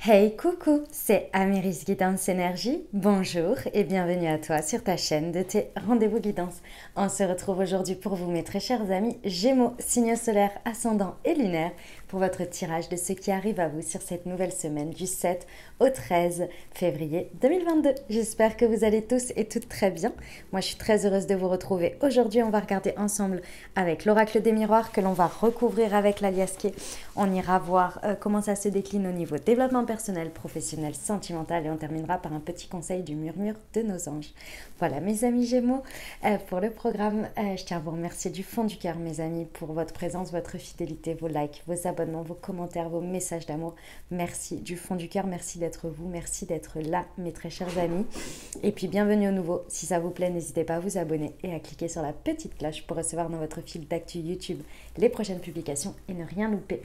Hey coucou, c'est Améris Guidance Énergie. Bonjour et bienvenue à toi sur ta chaîne de tes rendez-vous guidance. On se retrouve aujourd'hui pour vous mes très chers amis Gémeaux, signe solaire, ascendant et lunaire pour votre tirage de ce qui arrive à vous sur cette nouvelle semaine du 7 au 13 février 2022. J'espère que vous allez tous et toutes très bien. Moi je suis très heureuse de vous retrouver. Aujourd'hui on va regarder ensemble avec l'oracle des miroirs que l'on va recouvrir avec l'aliasqué. On ira voir comment ça se décline au niveau développement personnel, professionnel, sentimental et on terminera par un petit conseil du murmure de nos anges. Voilà mes amis Gémeaux, pour le programme, je tiens à vous remercier du fond du cœur mes amis pour votre présence, votre fidélité, vos likes, vos abonnements, vos commentaires, vos messages d'amour. Merci du fond du cœur, merci d'être vous, merci d'être là mes très chers amis. Et puis bienvenue au nouveau, si ça vous plaît n'hésitez pas à vous abonner et à cliquer sur la petite cloche pour recevoir dans votre fil d'actu YouTube les prochaines publications et ne rien louper.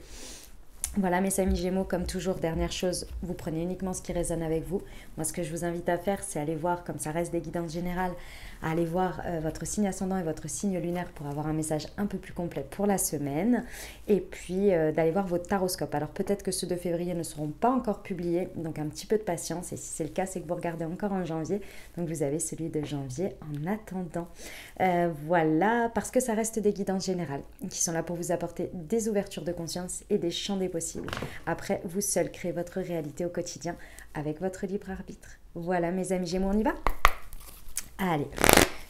Voilà mes amis Gémeaux, comme toujours, dernière chose, vous prenez uniquement ce qui résonne avec vous. Moi ce que je vous invite à faire, c'est aller voir, comme ça reste des guidances générales, à aller voir votre signe ascendant et votre signe lunaire pour avoir un message un peu plus complet pour la semaine. Et puis d'aller voir votre taroscope. Alors peut-être que ceux de février ne seront pas encore publiés, donc un petit peu de patience. Et si c'est le cas, c'est que vous regardez encore en janvier. Donc vous avez celui de janvier en attendant. Voilà, parce que ça reste des guidances générales qui sont là pour vous apporter des ouvertures de conscience et des champs des possibles. Après, vous seul créez votre réalité au quotidien avec votre libre arbitre. Voilà mes amis Gémeaux, on y va ? Allez,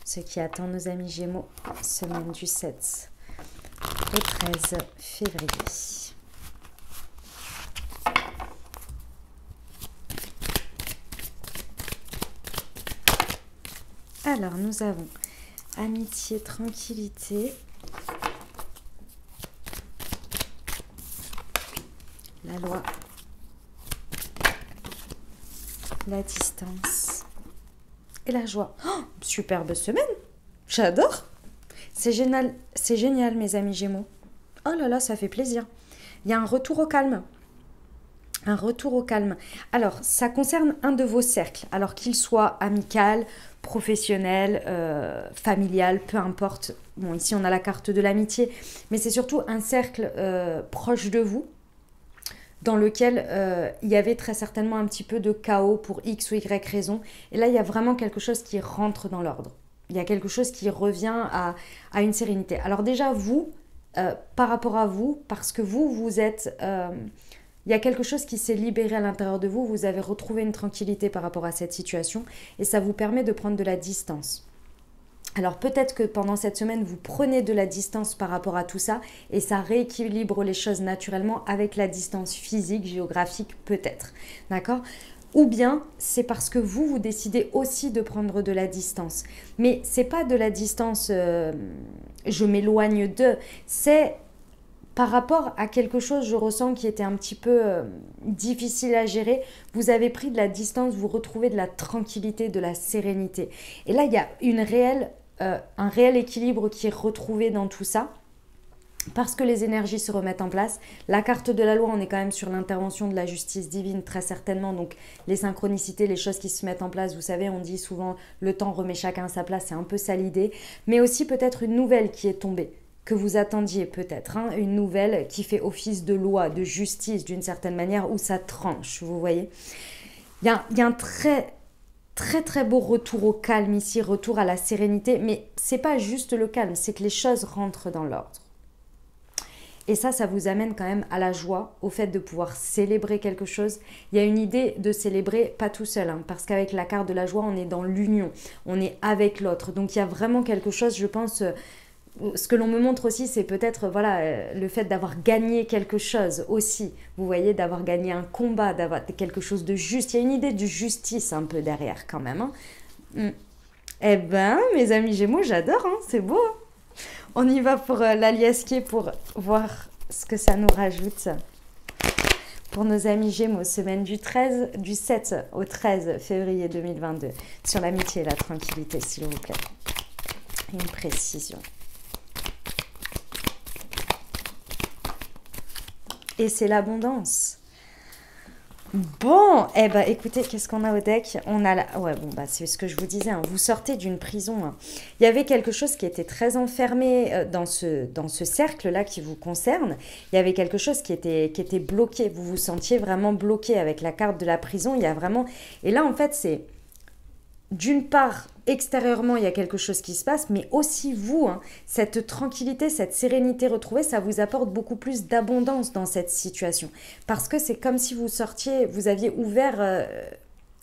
ce qui attend nos amis Gémeaux, semaine du 7 au 13 février. Alors, nous avons amitié, tranquillité, la loi, la distance et la joie. Oh, superbe semaine, j'adore. C'est génial mes amis Gémeaux. Oh là là, ça fait plaisir. Il y a un retour au calme. Un retour au calme. Alors, ça concerne un de vos cercles, alors qu'il soit amical, professionnel, familial, peu importe. Bon, ici, on a la carte de l'amitié, mais c'est surtout un cercle proche de vous, dans lequel il y avait très certainement un petit peu de chaos pour X ou Y raison. Et là, il y a vraiment quelque chose qui rentre dans l'ordre. Il y a quelque chose qui revient à une sérénité. Alors déjà, vous, par rapport à vous, parce que vous êtes... il y a quelque chose qui s'est libéré à l'intérieur de vous. Vous avez retrouvé une tranquillité par rapport à cette situation. Et ça vous permet de prendre de la distance. Alors peut-être que pendant cette semaine, vous prenez de la distance par rapport à tout ça et ça rééquilibre les choses naturellement avec la distance physique, géographique peut-être. D'accord ? Ou bien c'est parce que vous décidez aussi de prendre de la distance. Mais c'est pas de la distance, je m'éloigne d'eux, c'est par rapport à quelque chose, je ressens, qui était un petit peu difficile à gérer. Vous avez pris de la distance, vous retrouvez de la tranquillité, de la sérénité. Et là, il y a un réel équilibre qui est retrouvé dans tout ça. Parce que les énergies se remettent en place. La carte de la loi, on est quand même sur l'intervention de la justice divine, très certainement. Donc, les synchronicités, les choses qui se mettent en place. Vous savez, on dit souvent, le temps remet chacun à sa place. C'est un peu ça l'idée. Mais aussi peut-être une nouvelle qui est tombée, que vous attendiez peut-être. Une nouvelle qui fait office de loi, de justice, d'une certaine manière, où ça tranche, vous voyez. Il y a un très beau retour au calme ici, retour à la sérénité. Mais c'est pas juste le calme, c'est que les choses rentrent dans l'ordre. Et ça vous amène quand même à la joie, au fait de pouvoir célébrer quelque chose. Il y a une idée de célébrer, pas tout seul, parce qu'avec la carte de la joie, on est dans l'union, on est avec l'autre. Donc il y a vraiment quelque chose, je pense, ce que l'on me montre aussi, c'est peut-être le fait d'avoir gagné quelque chose aussi. Vous voyez, d'avoir gagné un combat, d'avoir quelque chose de juste. Il y a une idée de justice un peu derrière quand même. Eh ben, mes amis Gémeaux, j'adore, c'est beau. On y va pour l'aliasqué pour voir ce que ça nous rajoute. Pour nos amis Gémeaux, semaine du 7 au 13 février 2022. Sur l'amitié et la tranquillité, s'il vous plaît. Une précision. Et c'est l'abondance. Bon, eh ben, écoutez, qu'est-ce qu'on a au deck? On a la... Ouais, bon, bah, c'est ce que je vous disais, hein. Vous sortez d'une prison, hein. Il y avait quelque chose qui était très enfermé dans ce cercle-là qui vous concerne. Il y avait quelque chose qui était bloqué. Vous vous sentiez vraiment bloqué avec la carte de la prison. Il y a vraiment... Et là, en fait, c'est... D'une part, extérieurement, il y a quelque chose qui se passe, mais aussi vous, hein, cette tranquillité, cette sérénité retrouvée, ça vous apporte beaucoup plus d'abondance dans cette situation. Parce que c'est comme si vous sortiez, vous aviez ouvert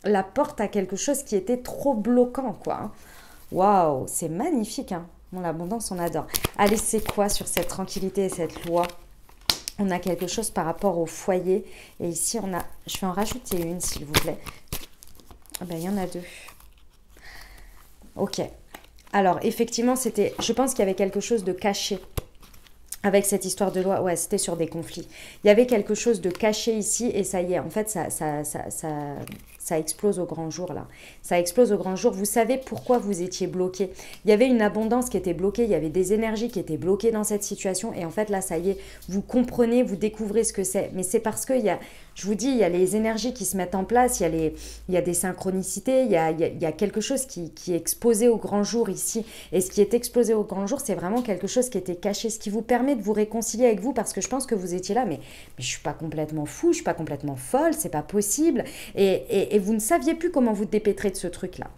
la porte à quelque chose qui était trop bloquant, quoi, hein. Waouh, c'est magnifique, hein. Bon, l'abondance, on adore. Allez, c'est quoi sur cette tranquillité et cette loi? On a quelque chose par rapport au foyer. Et ici, on a... Je vais en rajouter une, s'il vous plaît. Ah ben, il y en a deux. Ok. Alors, effectivement, c'était... Je pense qu'il y avait quelque chose de caché avec cette histoire de loi. Ouais, c'était sur des conflits. Il y avait quelque chose de caché ici et ça y est. En fait, ça explose au grand jour, là. Ça explose au grand jour. Vous savez pourquoi vous étiez bloqué. Il y avait une abondance qui était bloquée. Il y avait des énergies qui étaient bloquées dans cette situation. Et en fait, là, ça y est. Vous comprenez, vous découvrez ce que c'est. Mais c'est parce qu'il y a... Je vous dis, il y a les énergies qui se mettent en place, il y a des synchronicités, il y a quelque chose qui est exposé au grand jour ici. Et ce qui est exposé au grand jour, c'est vraiment quelque chose qui était caché, ce qui vous permet de vous réconcilier avec vous, parce que je pense que vous étiez là, mais je suis pas complètement fou, je suis pas complètement folle, c'est pas possible. Et vous ne saviez plus comment vous dépêtrer de ce truc-là.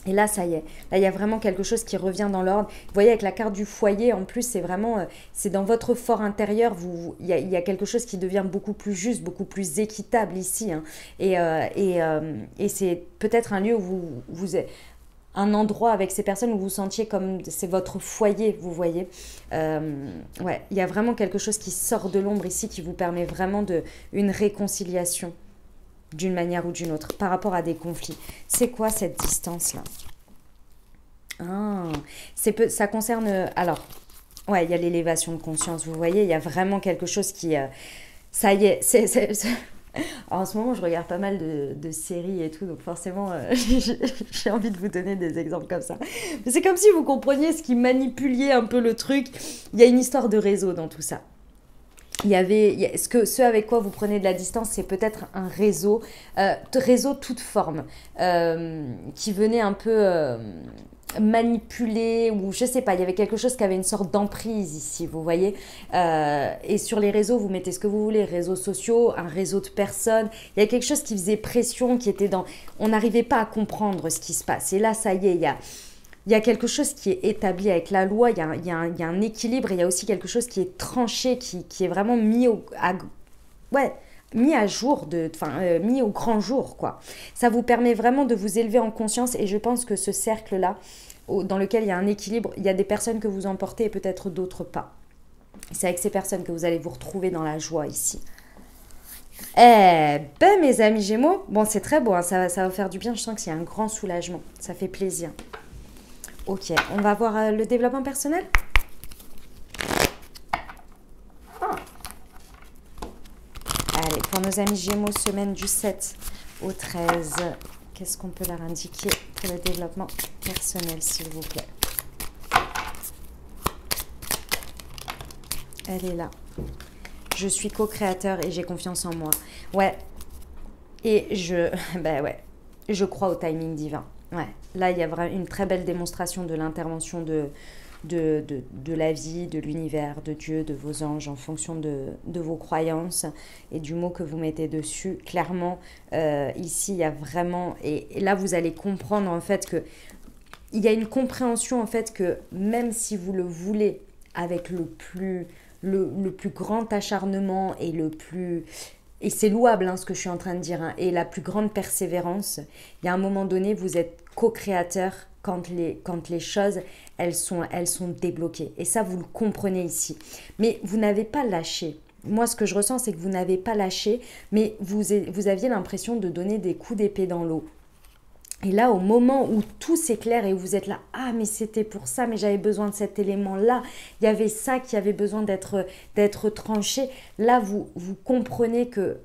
Et là, ça y est. Là, il y a vraiment quelque chose qui revient dans l'ordre. Vous voyez, avec la carte du foyer, en plus, c'est vraiment... c'est dans votre fort intérieur. Il y a quelque chose qui devient beaucoup plus juste, beaucoup plus équitable ici, hein. Et c'est peut-être un lieu où vous êtes... Un endroit avec ces personnes où vous sentiez comme c'est votre foyer, vous voyez. Ouais, il y a vraiment quelque chose qui sort de l'ombre ici qui vous permet vraiment une réconciliation d'une manière ou d'une autre par rapport à des conflits. C'est quoi cette distance-là? Ah, ça concerne... Alors, ouais, il y a l'élévation de conscience, vous voyez, il y a vraiment quelque chose qui... ça y est, Alors, en ce moment, je regarde pas mal de séries et tout, donc forcément, j'ai envie de vous donner des exemples comme ça. Mais c'est comme si vous compreniez ce qui manipulait un peu le truc. Il y a une histoire de réseau dans tout ça. Ce avec quoi vous prenez de la distance, c'est peut-être un réseau, réseau toute forme, qui venait un peu manipuler, ou je sais pas, il y avait quelque chose qui avait une sorte d'emprise ici, vous voyez. Et sur les réseaux, vous mettez ce que vous voulez, réseaux sociaux, un réseau de personnes, il y a quelque chose qui faisait pression, qui était dans... On n'arrivait pas à comprendre ce qui se passe. Et là, ça y est, il y a quelque chose qui est établi avec la loi, il y a un équilibre, et il y a aussi quelque chose qui est tranché, qui est vraiment mis mis à jour, mis au grand jour, quoi. Ça vous permet vraiment de vous élever en conscience, et je pense que ce cercle-là, dans lequel il y a un équilibre, il y a des personnes que vous emportez et peut-être d'autres pas. C'est avec ces personnes que vous allez vous retrouver dans la joie ici. Eh ben, mes amis Gémeaux, bon, c'est très beau, hein, ça va faire du bien, je sens qu'il y a un grand soulagement, ça fait plaisir. Ok, on va voir le développement personnel. Allez, pour nos amis Gémeaux, semaine du 7 au 13, qu'est-ce qu'on peut leur indiquer pour le développement personnel, s'il vous plaît? Elle est là. Je suis co-créateur et j'ai confiance en moi. Ouais. Et ben ouais, je crois au timing divin. Ouais. Là, il y a vraiment une très belle démonstration de l'intervention de la vie, de l'univers, de Dieu, de vos anges, en fonction de vos croyances et du mot que vous mettez dessus. Clairement, ici, il y a vraiment... Et là, vous allez comprendre, en fait, que il y a une compréhension, en fait, que même si vous le voulez avec le plus grand acharnement et le plus... Et c'est louable, hein, ce que je suis en train de dire, hein, et la plus grande persévérance, il y a un moment donné, vous êtes co-créateur quand les choses, elles sont débloquées. Et ça, vous le comprenez ici. Mais vous n'avez pas lâché. Moi, ce que je ressens, c'est que vous n'avez pas lâché, mais vous aviez l'impression de donner des coups d'épée dans l'eau. Et là, au moment où tout s'éclaire et où vous êtes là, ah, mais c'était pour ça, mais j'avais besoin de cet élément-là, il y avait ça qui avait besoin d'être tranché. Là, vous comprenez que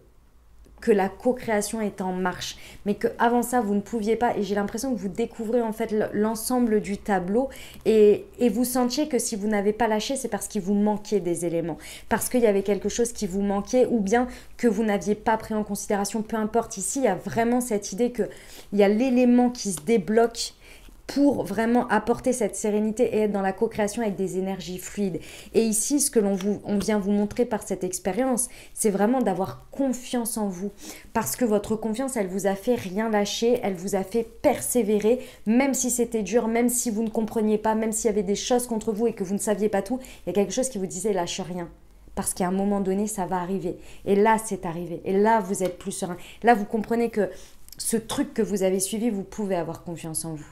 que la co-création est en marche, mais qu'avant ça, vous ne pouviez pas, et j'ai l'impression que vous découvrez en fait l'ensemble du tableau, et vous sentiez que si vous n'avez pas lâché, c'est parce qu'il vous manquait des éléments, parce qu'il y avait quelque chose qui vous manquait, ou bien que vous n'aviez pas pris en considération, peu importe. Ici, il y a vraiment cette idée qu'il y a l'élément qui se débloque pour vraiment apporter cette sérénité et être dans la co-création avec des énergies fluides. Et ici, ce que on vient vous montrer par cette expérience, c'est vraiment d'avoir confiance en vous. Parce que votre confiance, elle vous a fait rien lâcher, elle vous a fait persévérer, même si c'était dur, même si vous ne compreniez pas, même s'il y avait des choses contre vous et que vous ne saviez pas tout, il y a quelque chose qui vous disait lâche rien. Parce qu'à un moment donné, ça va arriver. Et là, c'est arrivé. Et là, vous êtes plus serein. Là, vous comprenez que ce truc que vous avez suivi, vous pouvez avoir confiance en vous.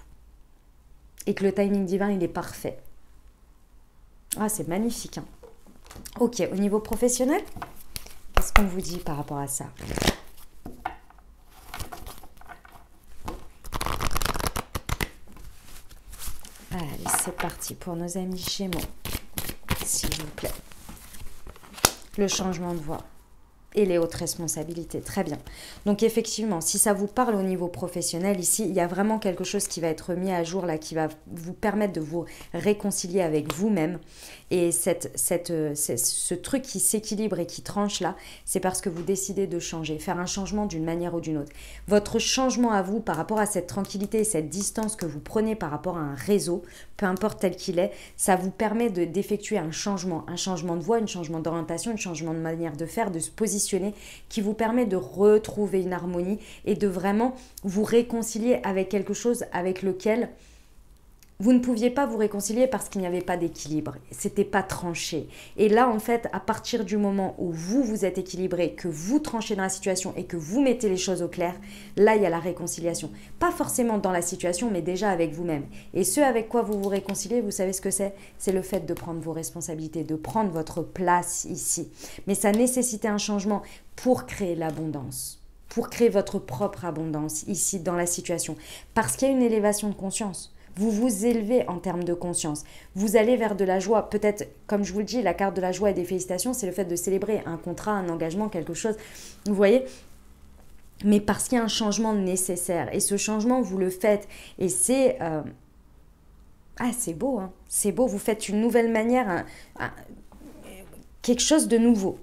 Et que le timing divin, il est parfait. Ah, c'est magnifique. Hein. Ok, au niveau professionnel, qu'est-ce qu'on vous dit par rapport à ça? Allez, c'est parti pour nos amis Gémeaux, s'il vous plaît. Le changement de voie. Et les hautes responsabilités, très bien. Donc effectivement, si ça vous parle au niveau professionnel, ici, il y a vraiment quelque chose qui va être mis à jour, là, qui va vous permettre de vous réconcilier avec vous-même. Et ce truc qui s'équilibre et qui tranche là, c'est parce que vous décidez de changer, faire un changement d'une manière ou d'une autre. Votre changement à vous par rapport à cette tranquillité et cette distance que vous prenez par rapport à un réseau, peu importe tel qu'il est, ça vous permet d'effectuer un changement de voie, un changement d'orientation, un changement de manière de faire, de se positionner, qui vous permet de retrouver une harmonie et de vraiment vous réconcilier avec quelque chose avec lequel vous ne pouviez pas vous réconcilier parce qu'il n'y avait pas d'équilibre, c'était pas tranché. Et là, en fait, à partir du moment où vous êtes équilibré, que vous tranchez dans la situation et que vous mettez les choses au clair, là, il y a la réconciliation. Pas forcément dans la situation, mais déjà avec vous-même. Et ce avec quoi vous vous réconciliez, vous savez ce que c'est? C'est le fait de prendre vos responsabilités, de prendre votre place ici. Mais ça nécessitait un changement pour créer l'abondance, pour créer votre propre abondance ici dans la situation. Parce qu'il y a une élévation de conscience. Vous vous élevez en termes de conscience. Vous allez vers de la joie. Peut-être, comme je vous le dis, la carte de la joie et des félicitations, c'est le fait de célébrer un contrat, un engagement, quelque chose. Vous voyez ? Mais parce qu'il y a un changement nécessaire. Et ce changement, vous le faites. Et c'est... Ah, c'est beau, hein. C'est beau. Vous faites une nouvelle manière, quelque chose de nouveau.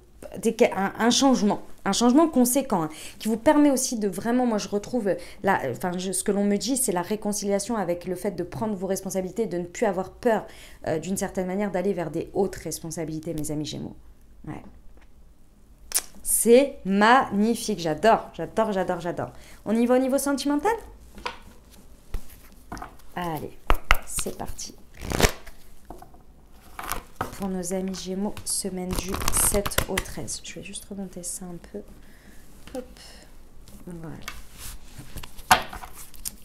Un changement. Un changement conséquent, hein, qui vous permet aussi de vraiment, moi je retrouve, ce que l'on me dit, c'est la réconciliation avec le fait de prendre vos responsabilités, de ne plus avoir peur d'une certaine manière d'aller vers des hautes responsabilités, mes amis Gémeaux. Ouais. C'est magnifique, j'adore, j'adore, j'adore, j'adore. On y va au niveau sentimental? Allez, c'est parti. Pour nos amis Gémeaux, semaine du 7 au 13. Je vais juste remonter ça un peu. Hop. Voilà.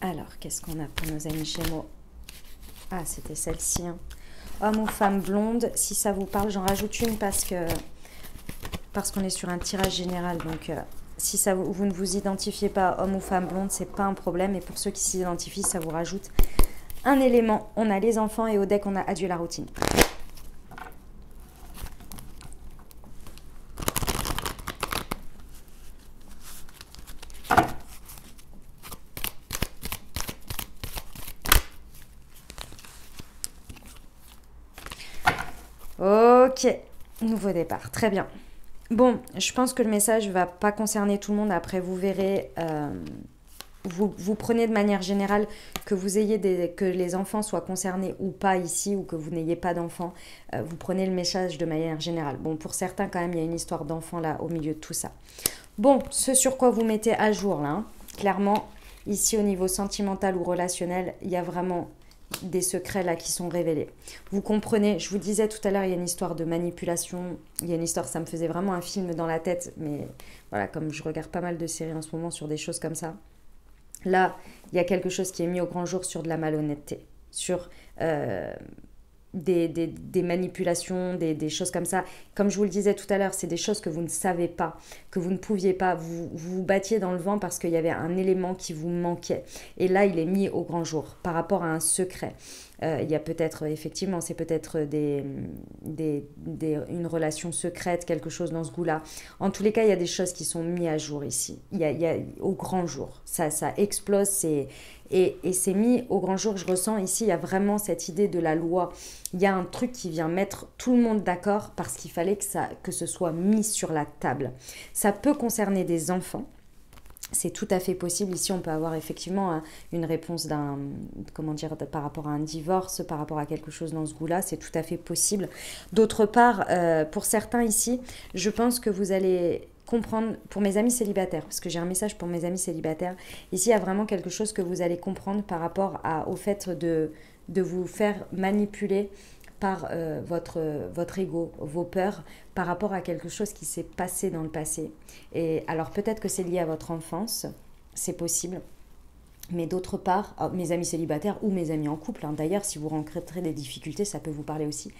Alors, qu'est-ce qu'on a pour nos amis Gémeaux? Ah, c'était celle-ci. Hein. Homme ou femme blonde. Si ça vous parle, j'en rajoute une parce qu'on est sur un tirage général. Donc, si vous ne vous identifiez pas homme ou femme blonde, c'est pas un problème. Et pour ceux qui s'identifient, ça vous rajoute un élément. On a les enfants et au deck, on a adieu la routine. Ok, nouveau départ, très bien. Bon, je pense que le message ne va pas concerner tout le monde. Après, vous verrez, vous prenez de manière générale que vous ayez que les enfants soient concernés ou pas ici, ou que vous n'ayez pas d'enfants. Vous prenez le message de manière générale. Bon, pour certains, quand même, il y a une histoire d'enfant là au milieu de tout ça. Bon, ce sur quoi vous mettez à jour là, hein, clairement, ici au niveau sentimental ou relationnel, il y a vraiment des secrets là qui sont révélés. Vous comprenez, je vous disais tout à l'heure, il y a une histoire de manipulation, il y a une histoire, ça me faisait vraiment un film dans la tête, mais voilà, comme je regarde pas mal de séries en ce moment sur des choses comme ça, là, il y a quelque chose qui est mis au grand jour sur de la malhonnêteté, sur des manipulations, des choses comme ça. Comme je vous le disais tout à l'heure, c'est des choses que vous ne savez pas, que vous ne pouviez pas. Vous vous battiez dans le vent parce qu'il y avait un élément qui vous manquait. Et là, il est mis au grand jour par rapport à un secret. Il y a peut-être, effectivement, c'est peut-être une relation secrète, quelque chose dans ce goût-là. En tous les cas, il y a des choses qui sont mises à jour ici. Il y a au grand jour. Ça explose, et c'est mis au grand jour. Je ressens ici, il y a vraiment cette idée de la loi. Il y a un truc qui vient mettre tout le monde d'accord parce qu'il fallait que ce soit mis sur la table. Ça peut concerner des enfants. C'est tout à fait possible. Ici, on peut avoir effectivement une réponse par rapport à un divorce, par rapport à quelque chose dans ce goût-là. C'est tout à fait possible. D'autre part, pour certains ici, je pense que vous allez comprendre, pour mes amis célibataires, parce que j'ai un message pour mes amis célibataires, ici, il y a vraiment quelque chose que vous allez comprendre par rapport au fait de vous faire manipuler par votre ego, vos peurs, par rapport à quelque chose qui s'est passé dans le passé. Et alors peut-être que c'est lié à votre enfance, c'est possible. Mais d'autre part, mes amis célibataires ou mes amis en couple, hein, d'ailleurs, si vous rencontrez des difficultés, ça peut vous parler aussi,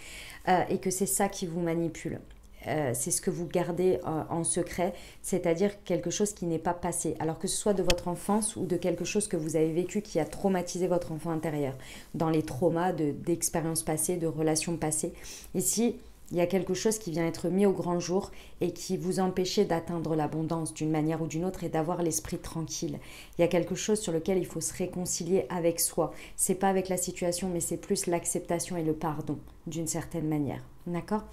et que c'est ça qui vous manipule. C'est ce que vous gardez en secret, c'est-à-dire quelque chose qui n'est pas passé. Alors que ce soit de votre enfance ou de quelque chose que vous avez vécu qui a traumatisé votre enfant intérieur, dans les traumas d'expériences passées, de relations passées. Ici, il y a quelque chose qui vient être mis au grand jour et qui vous empêchait d'atteindre l'abondance d'une manière ou d'une autre et d'avoir l'esprit tranquille. Il y a quelque chose sur lequel il faut se réconcilier avec soi. C'est pas avec la situation, mais c'est plus l'acceptation et le pardon d'une certaine manière. D'accord ?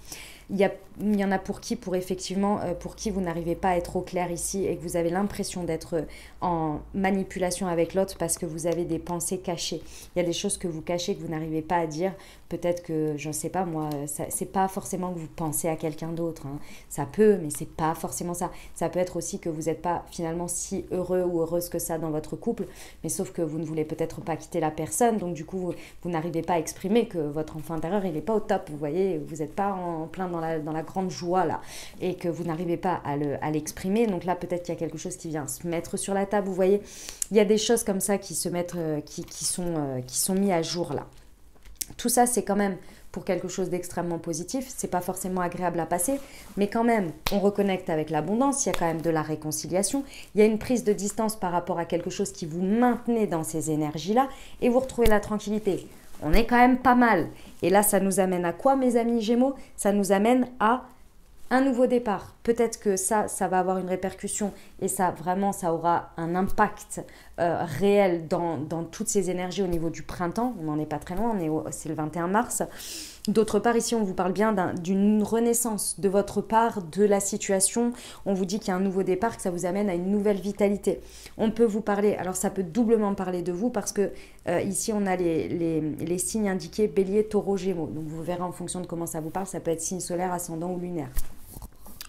Il y en a pour qui vous n'arrivez pas à être au clair ici et que vous avez l'impression d'être en manipulation avec l'autre parce que vous avez des pensées cachées. Il y a des choses que vous cachez, que vous n'arrivez pas à dire. Peut-être que, je ne sais pas moi, c'est pas forcément que vous pensez à quelqu'un d'autre. Hein. Ça peut, mais c'est pas forcément ça. Ça peut être aussi que vous n'êtes pas finalement si heureux ou heureuse que ça dans votre couple, mais sauf que vous ne voulez peut-être pas quitter la personne. Donc du coup, vous n'arrivez pas à exprimer que votre enfant intérieur, il n'est pas au top. Vous voyez, vous n'êtes pas en plein dans la grande joie là et que vous n'arrivez pas à l'exprimer. Donc là, peut-être qu'il y a quelque chose qui vient se mettre sur la table. Vous voyez, il y a des choses comme ça qui se mettent, qui sont mis à jour là. Tout ça, c'est quand même pour quelque chose d'extrêmement positif. C'est pas forcément agréable à passer, mais quand même, on reconnecte avec l'abondance. Il y a quand même de la réconciliation. Il y a une prise de distance par rapport à quelque chose qui vous maintenait dans ces énergies-là et vous retrouvez la tranquillité. On est quand même pas mal. Et là, ça nous amène à quoi, mes amis Gémeaux ? Ça nous amène à un nouveau départ. Peut-être que ça va avoir une répercussion et ça, vraiment, ça aura un impact réel dans toutes ces énergies au niveau du printemps. On n'en est pas très loin, c'est le 21 mars. D'autre part, ici, on vous parle bien d'une renaissance de votre part, de la situation. On vous dit qu'il y a un nouveau départ, que ça vous amène à une nouvelle vitalité. On peut vous parler, alors ça peut doublement parler de vous parce que ici, on a les signes indiqués Bélier, Taureau, Gémeaux. Donc, vous verrez en fonction de comment ça vous parle, ça peut être signe solaire, ascendant ou lunaire.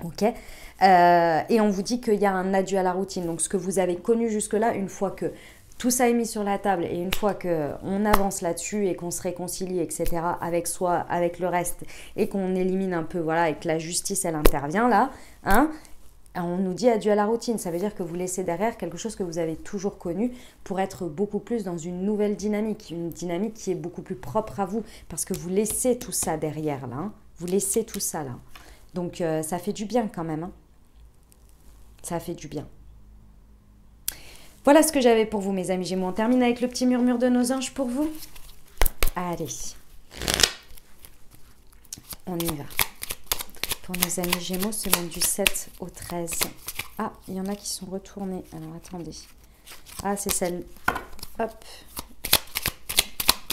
Ok, et on vous dit qu'il y a un adieu à la routine. Donc, ce que vous avez connu jusque-là, une fois que tout ça est mis sur la table et une fois qu'on avance là-dessus et qu'on se réconcilie, etc., avec soi, avec le reste, et qu'on élimine un peu, voilà, et que la justice, elle intervient là, hein, on nous dit adieu à la routine. Ça veut dire que vous laissez derrière quelque chose que vous avez toujours connu pour être beaucoup plus dans une nouvelle dynamique, une dynamique qui est beaucoup plus propre à vous, parce que vous laissez tout ça derrière là, hein. Vous laissez tout ça là. Donc, ça fait du bien quand même, hein. Ça fait du bien. Voilà ce que j'avais pour vous, mes amis Gémeaux. On termine avec le petit murmure de nos anges pour vous. Allez. On y va. Pour nos amis Gémeaux, semaine du 7 au 13. Ah, il y en a qui sont retournés. Alors, attendez. Ah, c'est celle... Hop.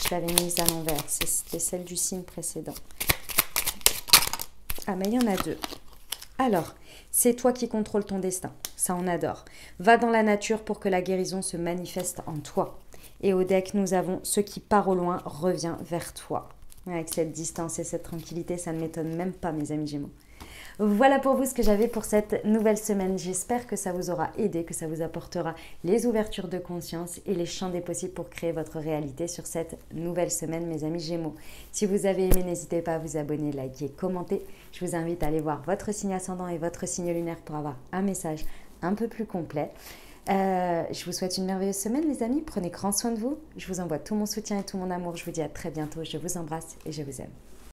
Je l'avais mise à l'envers. C'était celle du signe précédent. Ah, mais il y en a deux. Alors, c'est toi qui contrôles ton destin. Ça, on adore. Va dans la nature pour que la guérison se manifeste en toi. Et au deck, nous avons ce qui part au loin revient vers toi. Avec cette distance et cette tranquillité, ça ne m'étonne même pas, mes amis Gémeaux. Voilà pour vous ce que j'avais pour cette nouvelle semaine. J'espère que ça vous aura aidé, que ça vous apportera les ouvertures de conscience et les champs des possibles pour créer votre réalité sur cette nouvelle semaine, mes amis Gémeaux. Si vous avez aimé, n'hésitez pas à vous abonner, liker, commenter. Je vous invite à aller voir votre signe ascendant et votre signe lunaire pour avoir un message un peu plus complet. Je vous souhaite une merveilleuse semaine, les amis. Prenez grand soin de vous. Je vous envoie tout mon soutien et tout mon amour. Je vous dis à très bientôt. Je vous embrasse et je vous aime.